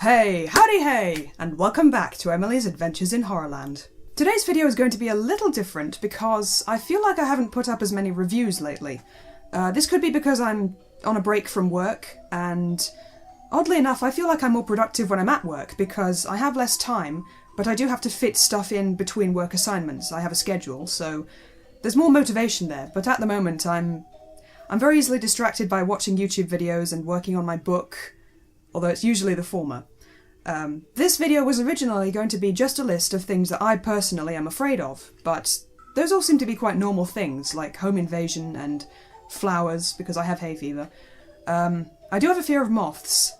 Hey, howdy hey, and welcome back to Emily's Adventures in Horrorland. Today's video is going to be a little different because I feel like I haven't put up as many reviews lately. This could be because I'm on a break from work, and oddly enough I feel like I'm more productive when I'm at work because I have less time, but I do have to fit stuff in between work assignments. I have a schedule, so there's more motivation there, but at the moment I'm very easily distracted by watching YouTube videos and working on my book, although it's usually the former. This video was originally going to be just a list of things that I personally am afraid of, but those all seem to be quite normal things, like home invasion and flowers, because I have hay fever. I do have a fear of moths,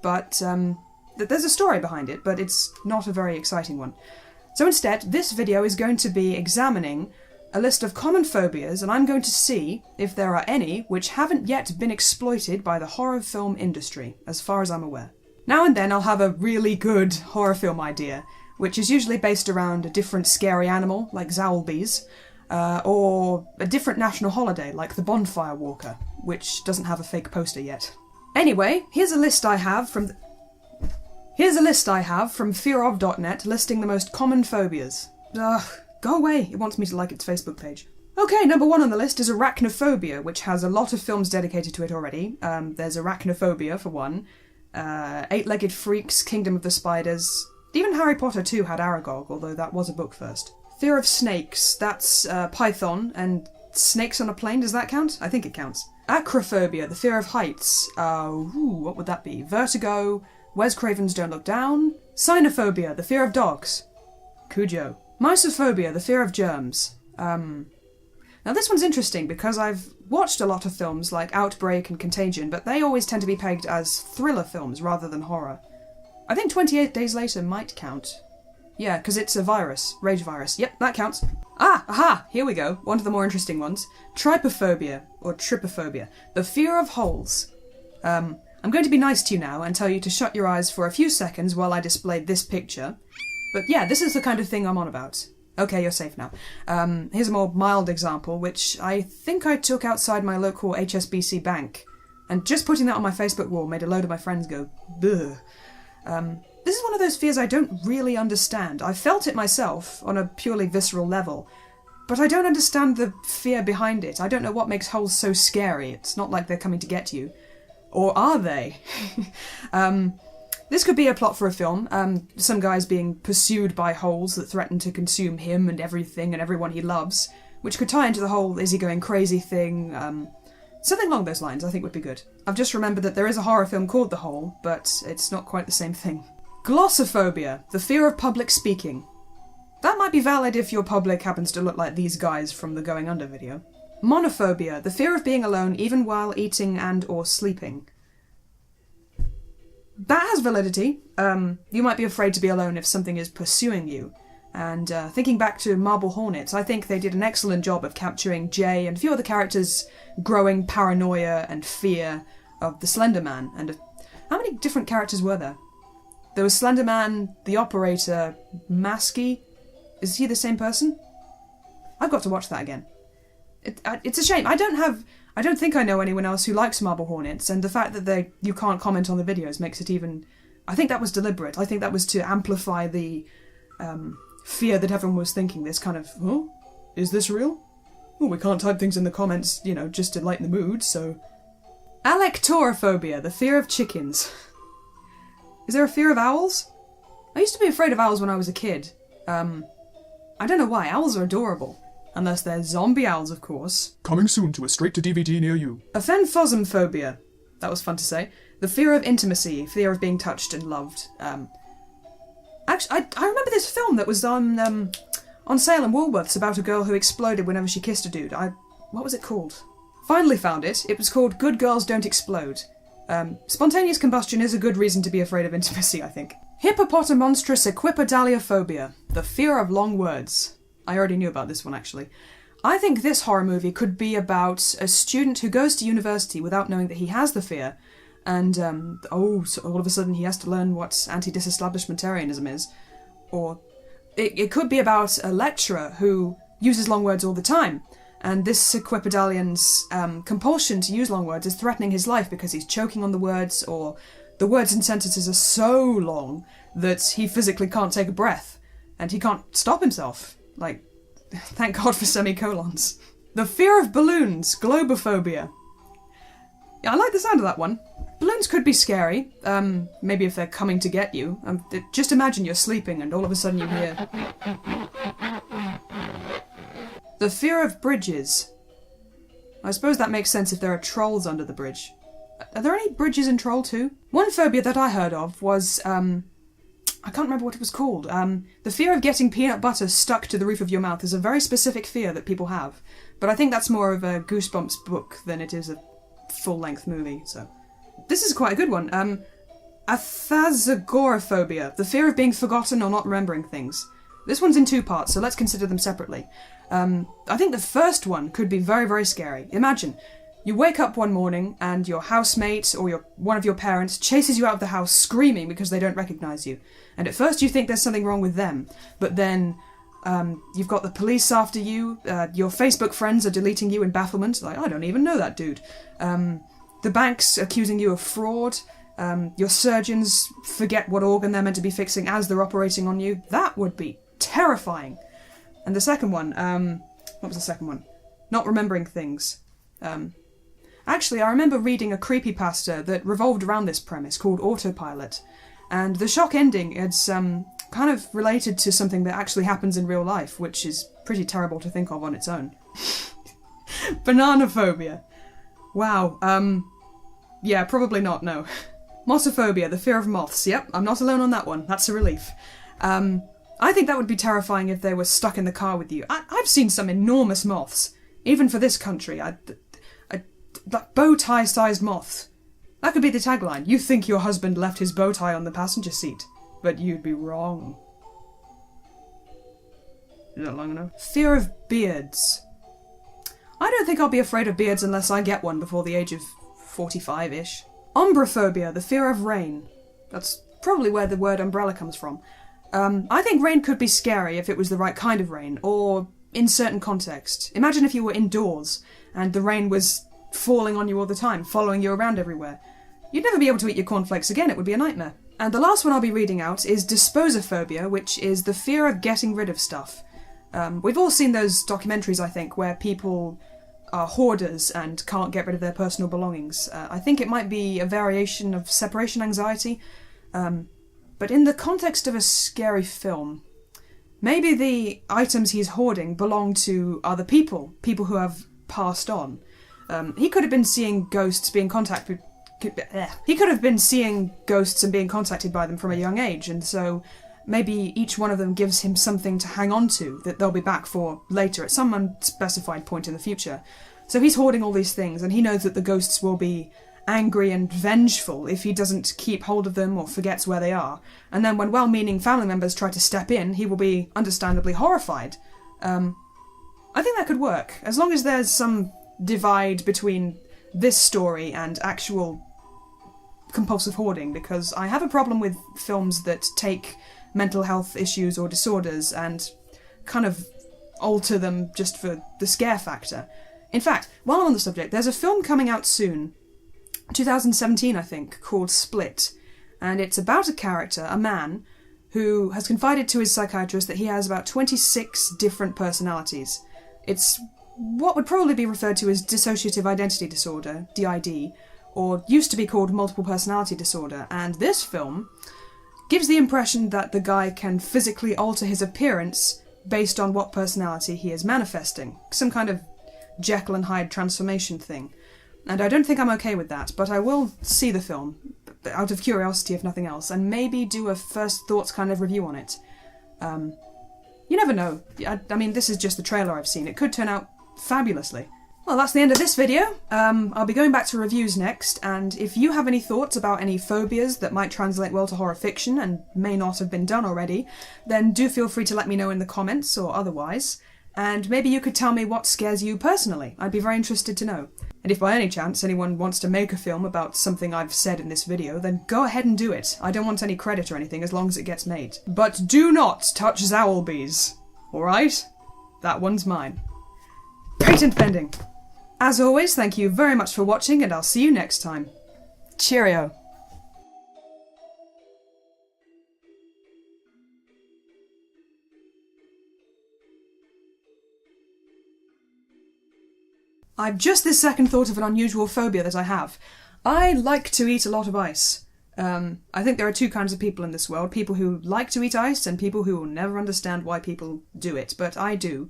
but there's a story behind it, but it's not a very exciting one. So instead, this video is going to be examining a list of common phobias, and I'm going to see if there are any which haven't yet been exploited by the horror film industry, as far as I'm aware. Now and then I'll have a really good horror film idea, which is usually based around a different scary animal, like Zowlbees, or a different national holiday, like the Bonfire Walker, which doesn't have a fake poster yet. Anyway, here's a list I have from fearof.net listing the most common phobias. Ugh, go away, it wants me to like its Facebook page. Okay, number one on the list is arachnophobia, which has a lot of films dedicated to it already. There's Arachnophobia, for one. Eight-Legged Freaks, Kingdom of the Spiders. Even Harry Potter 2 had Aragog, although that was a book first. Fear of snakes, that's Python, and snakes on a plane, does that count? I think it counts. Acrophobia, the fear of heights. What would that be? Vertigo, Wes Craven's Don't Look Down. Cynophobia, the fear of dogs. Cujo. Mysophobia, the fear of germs. Now this one's interesting because I've watched a lot of films like Outbreak and Contagion, but they always tend to be pegged as thriller films rather than horror. I think 28 Days Later might count. Yeah, because it's a virus. Rage virus. Yep, that counts. Aha! Here we go. One of the more interesting ones. Trypophobia, or trypophobia. The fear of holes. I'm going to be nice to you now and tell you to shut your eyes for a few seconds while I display this picture. But yeah, this is the kind of thing I'm on about. Okay, you're safe now. Here's a more mild example, which I think I took outside my local HSBC bank. And just putting that on my Facebook wall made a load of my friends go, "Bleh." This is one of those fears I don't really understand. I've felt it myself, on a purely visceral level, but I don't understand the fear behind it. I don't know what makes holes so scary. It's not like they're coming to get you. Or are they? This could be a plot for a film. Some guy's being pursued by holes that threaten to consume him and everything and everyone he loves, which could tie into the whole is he going crazy thing. Something along those lines I think would be good. I've just remembered that there is a horror film called The Hole, but it's not quite the same thing. Glossophobia, the fear of public speaking. That might be valid if your public happens to look like these guys from the Going Under video. Monophobia, the fear of being alone even while eating and or sleeping. That has validity. You might be afraid to be alone if something is pursuing you. And thinking back to Marble Hornets, I think they did an excellent job of capturing Jay and a few other characters' growing paranoia and fear of the Slender Man. And how many different characters were there? There was Slender Man, the Operator, Masky. Is he the same person? I've got to watch that again. It's a shame. I don't think I know anyone else who likes Marble Hornets, and the fact that you can't comment on the videos makes it even... I think that was deliberate. I think that was to amplify the fear that everyone was thinking, this kind of, oh, is this real? Oh, we can't type things in the comments, just to lighten the mood, so... Alectorophobia, the fear of chickens. Is there a fear of owls? I used to be afraid of owls when I was a kid. I don't know why, owls are adorable. Unless they're zombie owls, of course. Coming soon to a straight-to-DVD near you. Aphenphosmphobia. That was fun to say. The fear of intimacy, fear of being touched and loved. Actually, I remember this film that was on sale in Woolworths about a girl who exploded whenever she kissed a dude. What was it called? Finally found it. It was called Good Girls Don't Explode. Spontaneous combustion is a good reason to be afraid of intimacy, I think. Hippopotamonstrous equipedaliophobia. The fear of long words. I already knew about this one, actually. I think this horror movie could be about a student who goes to university without knowing that he has the fear, and, so all of a sudden he has to learn what anti-disestablishmentarianism is. Or it could be about a lecturer who uses long words all the time, and this equipedalian's compulsion to use long words is threatening his life because he's choking on the words, or the words and sentences are so long that he physically can't take a breath, and he can't stop himself. Like, thank God for semicolons. The fear of balloons, globophobia. Yeah, I like the sound of that one. Balloons could be scary, maybe if they're coming to get you. Just imagine you're sleeping and all of a sudden you hear... The fear of bridges. I suppose that makes sense if there are trolls under the bridge. Are there any bridges in Troll 2? One phobia that I heard of was, I can't remember what it was called. The fear of getting peanut butter stuck to the roof of your mouth is a very specific fear that people have. But I think that's more of a Goosebumps book than it is a full-length movie, so... This is quite a good one. Athazagoraphobia, the fear of being forgotten or not remembering things. This one's in 2 parts, so let's consider them separately. I think the first one could be very, very scary. Imagine, you wake up one morning and your housemate or one of your parents chases you out of the house screaming because they don't recognise you. And at first you think there's something wrong with them, but then you've got the police after you, your Facebook friends are deleting you in bafflement, like, I don't even know that dude. The bank's accusing you of fraud, your surgeons forget what organ they're meant to be fixing as they're operating on you. That would be terrifying. And the second one, what was the second one? Not remembering things. Actually, I remember reading a creepypasta that revolved around this premise called Autopilot, and the shock ending is kind of related to something that actually happens in real life, which is pretty terrible to think of on its own. Banana phobia. Wow, yeah, probably not, no. Mottophobia, the fear of moths. Yep, I'm not alone on that one. That's a relief. I think that would be terrifying if they were stuck in the car with you. I've seen some enormous moths, even for this country. That bow tie-sized moths. That could be the tagline. You think your husband left his bow tie on the passenger seat, but you'd be wrong. Is that long enough? Fear of beards. I don't think I'll be afraid of beards unless I get one before the age of 45-ish. Umbrophobia, the fear of rain. That's probably where the word umbrella comes from. I think rain could be scary if it was the right kind of rain, or in certain contexts. Imagine if you were indoors, and the rain was falling on you all the time, following you around everywhere. You'd never be able to eat your cornflakes again, it would be a nightmare. And the last one I'll be reading out is disposophobia, which is the fear of getting rid of stuff. We've all seen those documentaries, I think, where people are hoarders and can't get rid of their personal belongings. I think it might be a variation of separation anxiety, but in the context of a scary film, maybe the items he's hoarding belong to other people who have passed on. He could have been seeing ghosts being contacted. He could have been seeing ghosts and being contacted by them from a young age, and so maybe each one of them gives him something to hang on to that they'll be back for later at some unspecified point in the future. So he's hoarding all these things, and he knows that the ghosts will be angry and vengeful if he doesn't keep hold of them or forgets where they are. And then when well-meaning family members try to step in, he will be understandably horrified. I think that could work, as long as there's some divide between this story and actual compulsive hoarding, because I have a problem with films that take mental health issues or disorders and kind of alter them just for the scare factor. In fact, while I'm on the subject, there's a film coming out soon, 2017 I think, called Split, and it's about a character, a man, who has confided to his psychiatrist that he has about 26 different personalities. It's what would probably be referred to as dissociative identity disorder, DID, or used to be called multiple personality disorder, and this film gives the impression that the guy can physically alter his appearance based on what personality he is manifesting. Some kind of Jekyll and Hyde transformation thing. And I don't think I'm okay with that, but I will see the film, out of curiosity if nothing else, and maybe do a first thoughts kind of review on it. You never know. I mean, this is just the trailer I've seen. It could turn out fabulously. Well, that's the end of this video. I'll be going back to reviews next, and if you have any thoughts about any phobias that might translate well to horror fiction and may not have been done already, then do feel free to let me know in the comments or otherwise, and maybe you could tell me what scares you personally. I'd be very interested to know. And if by any chance anyone wants to make a film about something I've said in this video, then go ahead and do it. I don't want any credit or anything as long as it gets made. But do not touch Zowlbees, alright? That one's mine. Patent pending! As always, thank you very much for watching, and I'll see you next time. Cheerio! I've just this second thought of an unusual phobia that I have. I like to eat a lot of ice. I think there are two kinds of people in this world. People who like to eat ice and people who will never understand why people do it. But I do.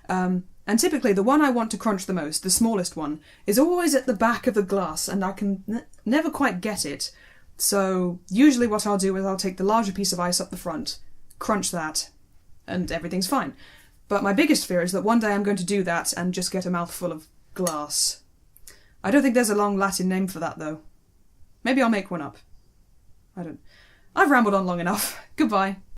And typically the one I want to crunch the most, the smallest one, is always at the back of the glass and I can never quite get it. So usually what I'll do is I'll take the larger piece of ice up the front, crunch that, and everything's fine. But my biggest fear is that one day I'm going to do that and just get a mouthful of glass. I don't think there's a long Latin name for that though. Maybe I'll make one up. I've rambled on long enough. Goodbye.